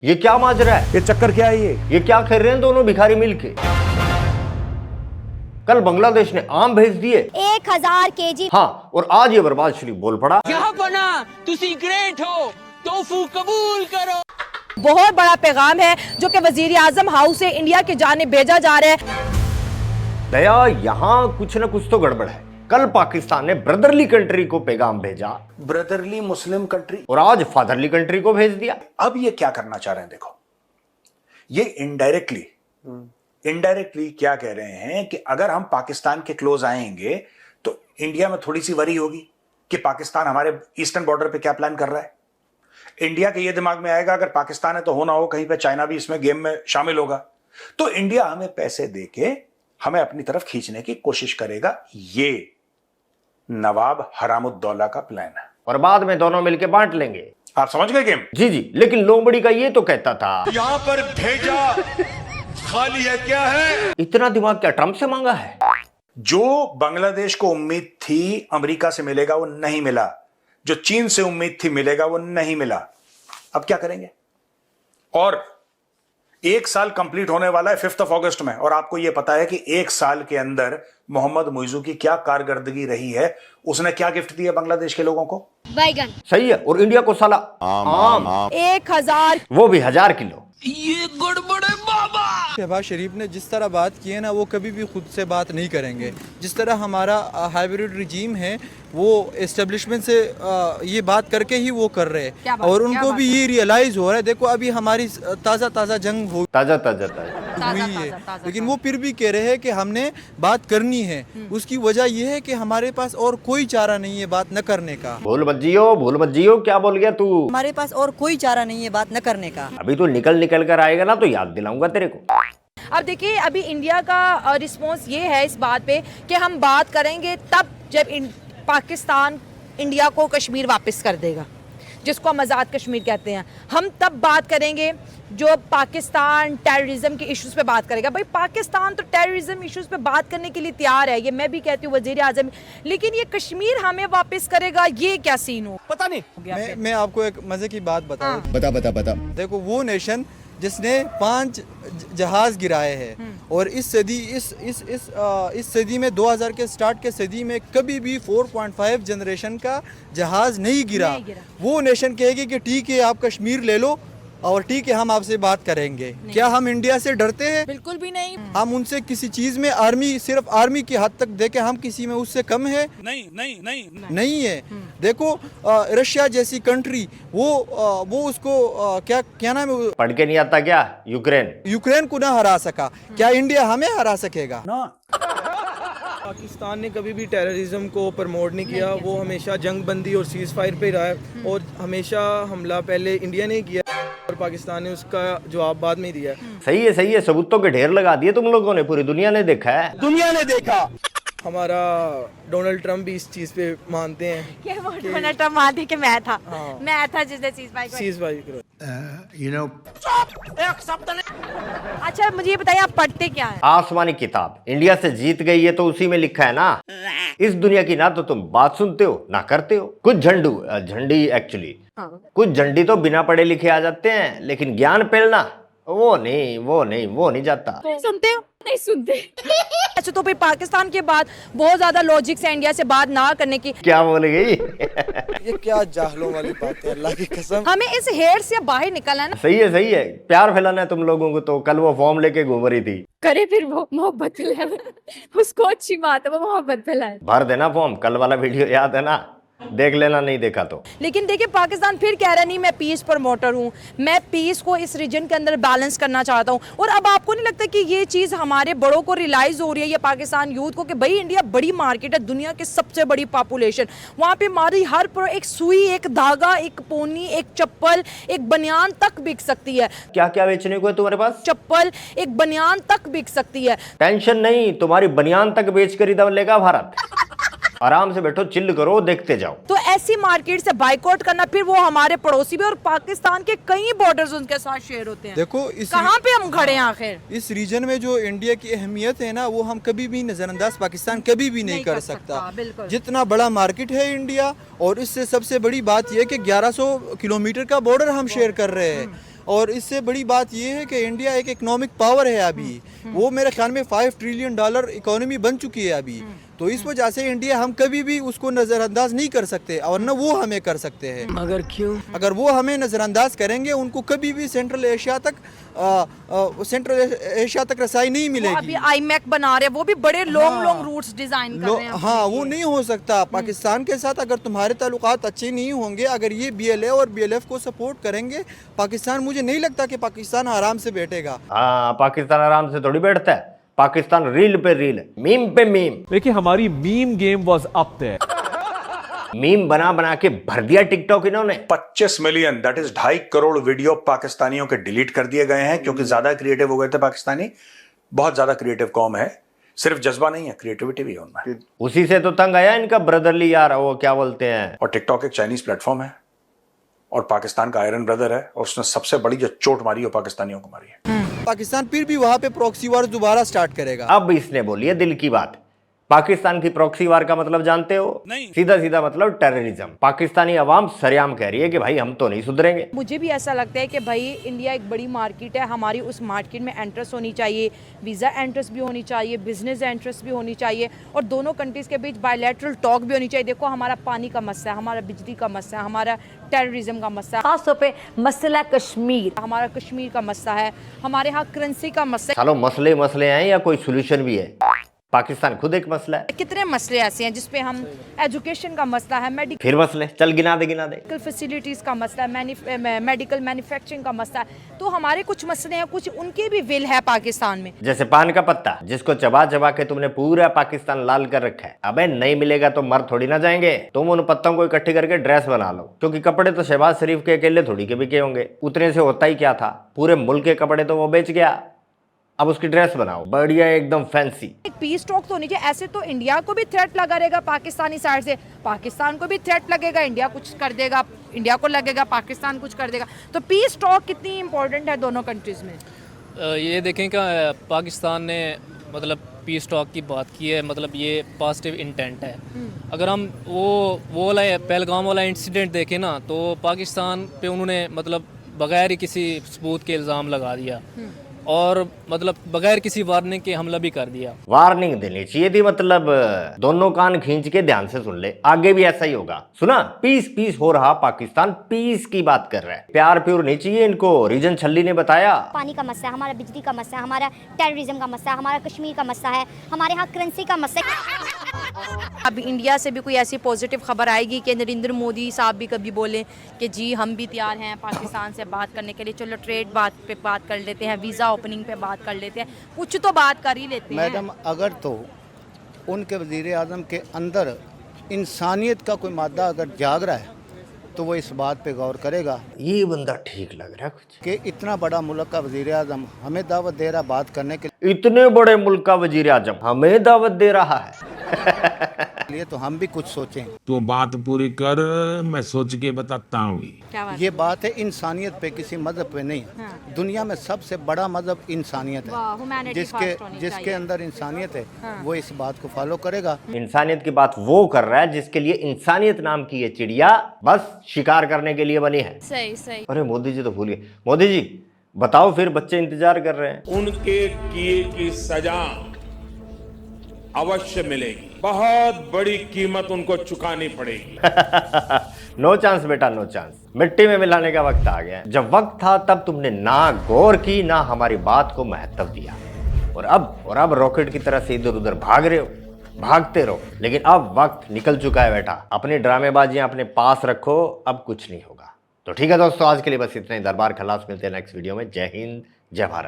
ये क्या माजरा है? ये चक्कर क्या है ये क्या खेल रहे हैं दोनों भिखारी मिलके? कल बांग्लादेश ने आम भेज दिए 1000 केजी। हाँ, और आज ये बर्बाद शरीफ बोल पड़ा क्या बना तुसी ग्रेट हो, तोफू कबूल करो। बहुत बड़ा पैगाम है जो कि वजीर आजम हाउस से इंडिया की जानिब भेजा जा रहा है। दया, यहाँ कुछ न कुछ तो गड़बड़ है। कल पाकिस्तान ने ब्रदरली कंट्री को पैगाम भेजा, ब्रदरली मुस्लिम कंट्री, और आज फादरली कंट्री को भेज दिया। अब ये क्या करना चाह रहे हैं? देखो, ये इनडायरेक्टली क्या कह रहे हैं कि अगर हम पाकिस्तान के क्लोज आएंगे तो इंडिया में थोड़ी सी वरी होगी कि पाकिस्तान हमारे ईस्टर्न बॉर्डर पे क्या प्लान कर रहा है। इंडिया के ये दिमाग में आएगा अगर पाकिस्तान है तो हो ना हो कहीं पे चाइना भी इसमें गेम में शामिल होगा, तो इंडिया हमें पैसे देके हमें अपनी तरफ खींचने की कोशिश करेगा। ये नवाब हरामुद्दौला का प्लान है और बाद में दोनों मिलके बांट लेंगे। आप समझ गए गेम? जी जी, लेकिन लोमड़ी का ये तो कहता था यहाँ पर भेजा खाली है, क्या है? इतना दिमाग क्या ट्रंप से मांगा है? जो बांग्लादेश को उम्मीद थी अमेरिका से मिलेगा वो नहीं मिला, जो चीन से उम्मीद थी मिलेगा वो नहीं मिला। अब क्या करेंगे? और 1 साल कंप्लीट होने वाला है 5 अगस्त में, और आपको यह पता है कि 1 साल के अंदर मोहम्मद मुइजू की क्या कारकर्दगी रही है। उसने क्या गिफ्ट दिया बांग्लादेश के लोगों को? बैगन। सही है, और इंडिया को साला आम 1000, वो भी 1000 किलो। ये गड़बड़ है बाबा। शहबाज शरीफ ने जिस तरह बात की है ना, वो कभी भी खुद से बात नहीं करेंगे। जिस तरह हमारा हाइब्रिड रिजीम है वो एस्टेब्लिशमेंट से ये बात करके ही वो कर रहे हैं, और उनको भी ये रियलाइज हो रहा है। देखो अभी हमारी ताज़ा जंग हुई ताजा है, लेकिन वो फिर भी कह रहे हैं कि हमने बात करनी है। उसकी वजह यह है कि हमारे पास और कोई चारा नहीं है बात न करने का। भूल मत जियो, क्या बोल गया तू? हमारे पास और कोई चारा नहीं है बात न करने का। अभी तो निकल कर आएगा ना तो याद दिलाऊंगा तेरे को। अब देखिए, अभी इंडिया का रिस्पॉन्स ये है इस बात पे कि हम बात करेंगे तब जब पाकिस्तान इंडिया को कश्मीर वापस कर देगा, जिसको हम आज़ाद कश्मीर कहते हैं। हम तब बात करेंगे जो पाकिस्तान टेररिज्म के इश्यूज़ पे बात करेगा। भाई पाकिस्तान तो टेररिज्म इश्यूज़ पे बात करने के लिए तैयार है, ये मैं भी कहती हूँ वज़ीर आज़म, लेकिन ये कश्मीर हमें वापस करेगा, ये क्या सीन हो? पता नहीं। मैं आपको एक मजे की बात बताऊं। हाँ। बता। देखो, वो नेशन जिसने 5 जहाज गिराए हैं, और इस सदी में 2000 के स्टार्ट के सदी में कभी भी 4.5 जनरेशन का जहाज नहीं गिरा। वो नेशन कहेगी कि ठीक है आप कश्मीर ले लो और ठीक है हम आपसे बात करेंगे। क्या हम इंडिया से डरते हैं? बिल्कुल भी नहीं। हम उनसे किसी चीज में सिर्फ आर्मी की हद तक देखे हम किसी में उससे कम है? नहीं है। देखो रशिया जैसी कंट्री, वो उसको क्या नाम है, पढ़ के नहीं आता क्या? यूक्रेन को ना हरा सका, क्या इंडिया हमें हरा सकेगा? ना, पाकिस्तान ने कभी भी टेररिज्म को प्रमोट नहीं किया। वो हमेशा जंग बंदी और सीज फायर पे रहा है, और हमेशा हमला पहले इंडिया ने किया और पाकिस्तान ने उसका जवाब बाद में दिया। सही है, सबूतों के ढेर लगा दिए तुम लोगों ने, पूरी दुनिया ने देखा है। हमारा डोनाल्ड ट्रम्प भी इस चीज पे मानते हैं कि वो डोनाल्ड ट्रम्प मानते कि मैं था जिसने सीज फायर करो। अच्छा मुझे ये बताइए, आप पढ़ते क्या है? आसमानी किताब। इंडिया से जीत गई है तो उसी में लिखा है ना। इस दुनिया की ना तो तुम बात सुनते हो ना करते हो। कुछ झंडी एक्चुअली कुछ झंडी तो बिना पढ़े लिखे आ जाते हैं, लेकिन ज्ञान पेलना वो नहीं जाता। सुनते हो? नहीं सुनते। अच्छा, तो फिर पाकिस्तान के बाद बहुत ज्यादा लॉजिक से इंडिया से बात ना करने की क्या बोल गई? ये क्या जाहलों वाली बात है, अल्लाह की कसम। हमें इस हेड से बाहर निकलना है ना। सही है, प्यार फैलाना है तुम लोगों को। तो कल वो फॉर्म लेके घूम रही थी, करे फिर वो मोहब्बत फैलाए। उसको अच्छी बात है, वो मोहब्बत फैलाए। भर देना फॉर्म। कल वाला वीडियो याद है ना? देख लेना, नहीं देखा तो। लेकिन देखिए, पाकिस्तान फिर कह रहा है नहीं मैं पीस प्रमोटर हूँ, मैं पीस को इस रीजन के अंदर बैलेंस करना चाहता हूँ। और अब आपको नहीं लगता कि ये चीज़ हमारे बड़ों को रियलाइज हो रही है, ये पाकिस्तान यूथ को, कि भाई इंडिया बड़ी मार्केट है, दुनिया की सबसे बड़ी पॉपुलेशन, वहाँ पे हमारी हर एक सुई, एक धागा, एक पोनी, एक चप्पल, एक बनियान तक बिक सकती है। क्या क्या बेचने को है तुम्हारे पास? चप्पल, एक बनियान तक बिक सकती है। टेंशन नहीं, तुम्हारी बनियान तक बेच कर ही दम लेगा भारत। आराम से बैठो, चिल्ल करो, देखते जाओ। तो ऐसी मार्केट से बाइकआउट करना, फिर वो हमारे पड़ोसी भी, और पाकिस्तान के कई बॉर्डर्स उनके साथ शेयर होते हैं। देखो कहाँ पे हम खड़े हैं आखिर? इस रीजन में जो इंडिया की अहमियत है ना, वो हम कभी भी नजरअंदाज पाकिस्तान कभी भी नहीं कर सकता। जितना बड़ा मार्केट है इंडिया, और इससे सबसे बड़ी बात यह कि 1100 किलोमीटर का बॉर्डर हम शेयर कर रहे हैं, और इससे बड़ी बात ये है कि इंडिया एक इकोनॉमिक पावर है अभी, वो मेरे ख्याल में $5 ट्रिलियन इकोनॉमी बन चुकी है अभी। तो इस वजह से इंडिया हम कभी भी उसको नज़रअंदाज नहीं कर सकते और न वो हमें कर सकते हैं। मगर क्यों? अगर वो हमें नज़रअंदाज करेंगे उनको कभी भी सेंट्रल एशिया तक रसाई नहीं वो मिलेगी। अभी आईमैक बना रहे हैं, वो भी बड़े लॉन्ग रूट्स डिजाइन कर रहे हैं। हाँ, वो नहीं हो सकता पाकिस्तान के साथ। अगर तुम्हारे ताल्लुकात अच्छे नहीं होंगे, अगर ये BLA और BLF को सपोर्ट करेंगे पाकिस्तान, मुझे नहीं लगता कि पाकिस्तान आराम से बैठेगा। हाँ, पाकिस्तान आराम से थोड़ी बैठता है, पाकिस्तान रील पे रील, मीम पे मीम। देखिए हमारी meme game was up there. Meme बना बना के भर दिया टिकटॉक इन्होंने। 25 million, that is 2.5 crore video पाकिस्तानियों के डिलीट कर दिए गए हैं क्योंकि ज्यादा क्रिएटिव हो गए थे पाकिस्तानी। बहुत ज्यादा क्रिएटिव कौम है, सिर्फ जज्बा नहीं है, क्रिएटिविटी भी है उनमें। उसी से तो तंग आया इनका ब्रदरली यार, वो क्या बोलते हैं। और टिकटॉक एक चाइनीज प्लेटफॉर्म है और पाकिस्तान का आयरन ब्रदर है और उसने सबसे बड़ी जो चोट मारी हो पाकिस्तानियों को मारी है। पाकिस्तान फिर भी वहां पे प्रॉक्सी वॉर दोबारा स्टार्ट करेगा। अब इसने बोली है दिल की बात। पाकिस्तान की प्रॉक्सी वार का मतलब जानते हो? नहीं। सीधा सीधा मतलब टेररिज्म। पाकिस्तानी अवाम सरेआम कह रही है कि भाई हम तो नहीं सुधरेंगे। मुझे भी ऐसा लगता है कि भाई इंडिया एक बड़ी मार्केट है, हमारी उस मार्केट में एंट्रेंस होनी चाहिए, वीज़ा एंट्रेंस भी होनी चाहिए, बिजनेस एंट्रेंस भी होनी चाहिए और दोनों कंट्रीज़ के बीच बायलैटरल टॉक भी होनी चाहिए। देखो हमारा पानी का मसला है, हमारा बिजली का मसला है, हमारा टेररिज्म का मसला है, खासतौर पे मसला कश्मीर, हमारा कश्मीर का मसला है, हमारे यहाँ करेंसी का मसला है। चलो मसले हैं या कोई सोल्यूशन भी है? पाकिस्तान खुद एक मसला है। कितने मसले ऐसे हैं जिसपे हम, एजुकेशन का मसला है, मेडिकल फिर मसले, चल गिना दे। फैसिलिटीज का मसला है, मेडिकल मैन्युफैक्चरिंग का मसला है। तो हमारे कुछ मसले हैं, कुछ उनके भी विल है पाकिस्तान में। जैसे पान का पत्ता जिसको चबा चबा के तुमने पूरा पाकिस्तान लाल कर रखा है। अबे नहीं मिलेगा तो मर थोड़ी ना जाएंगे। तुम उन पत्तों को इकट्ठे करके ड्रेस बना लो, क्योंकि कपड़े तो शहबाज शरीफ के अकेले थोड़ी के बिके होंगे। उतने से होता ही क्या था, पूरे मुल्क के कपड़े तो वो बेच गया। अब उसकी ड्रेस बनाओ बढ़िया एकदम फैंसी। एक पीस टॉक तो होनी चाहिए। ऐसे तो इंडिया को भी थ्रेट लगा रहेगा पाकिस्तानी साइड से, पाकिस्तान को भी थ्रेट लगेगा, इंडिया कुछ कर देगा, इंडिया को लगेगा पाकिस्तान कुछ कर देगा। तो पीस टॉक कितनी इंपॉर्टेंट है दोनों कंट्रीज में। ये देखें कि पाकिस्तान ने मतलब पीस टॉक की बात की है, मतलब ये पॉजिटिव इंटेंट है। अगर हम वो वाला पहलगाम वाला इंसिडेंट देखें ना, तो पाकिस्तान पे उन्होंने मतलब बगैर ही किसी सबूत के इल्ज़ाम लगा दिया और मतलब बगैर किसी वार्निंग के हमला भी कर दिया। वार्निंग देनी चाहिए थी, मतलब दोनों कान खींच के ध्यान से सुन ले, आगे भी ऐसा ही होगा। सुना, पीस हो रहा, पाकिस्तान पीस की बात कर रहा है। प्यार प्यूर नहीं चाहिए इनको। रीजन छल्ली ने बताया पानी का मसला है, हमारा बिजली का मसला है, हमारा टेररिज्म का मसला है, हमारा कश्मीर का मसला है, हमारे यहाँ करेंसी का मसला है। अब इंडिया से भी कोई ऐसी पॉजिटिव खबर आएगी कि नरेंद्र मोदी साहब भी कभी बोलें कि जी हम भी तैयार हैं पाकिस्तान से बात करने के लिए, चलो ट्रेड पे बात कर लेते हैं, वीज़ा ओपनिंग पे बात कर लेते हैं, कुछ तो बात कर ही लेते हैं। मैडम, अगर तो उनके वज़ीर आज़म के अंदर इंसानियत का कोई मादा अगर जाग रहा है तो वो इस बात पे गौर करेगा। ये बंदा ठीक लग रहा है कुछ, कि इतना बड़ा मुल्क का वज़ीर आज़म हमें दावत दे रहा बात करने के इतने बड़े मुल्क का वजीर आजम हमें दावत दे रहा है। लिए, तो हम भी कुछ सोचें। तो बात पूरी कर, मैं सोच के बताता हूँ। ये बात है इंसानियत पे, किसी मजहब पे नहीं। दुनिया में सबसे बड़ा मजहब इंसानियत है। जिसके अंदर इंसानियत है वो इस बात को फॉलो करेगा। इंसानियत की बात वो कर रहा है जिसके लिए इंसानियत नाम की ये चिड़िया बस शिकार करने के लिए बनी है। सही। अरे मोदी जी तो भूल गए। मोदी जी बताओ, फिर बच्चे इंतजार कर रहे हैं। उनके किए की सजा अवश्य मिलेगी, बहुत बड़ी कीमत उनको चुकानी पड़ेगी। नो चांस बेटा, नो चांस। मिट्टी में मिलाने का वक्त आ गया है। जब वक्त था तब तुमने ना गौर की, ना हमारी बात को महत्व दिया, और अब रॉकेट की तरह से इधर उधर भाग रहे हो। भागते रहो, लेकिन अब वक्त निकल चुका है बेटा। अपनी ड्रामेबाजियां अपने पास रखो, अब कुछ नहीं होगा। तो ठीक है दोस्तों, आज के लिए बस इतना ही। दरबार खलास, मिलते हैं नेक्स्ट वीडियो में। जय हिंद, जय भारत।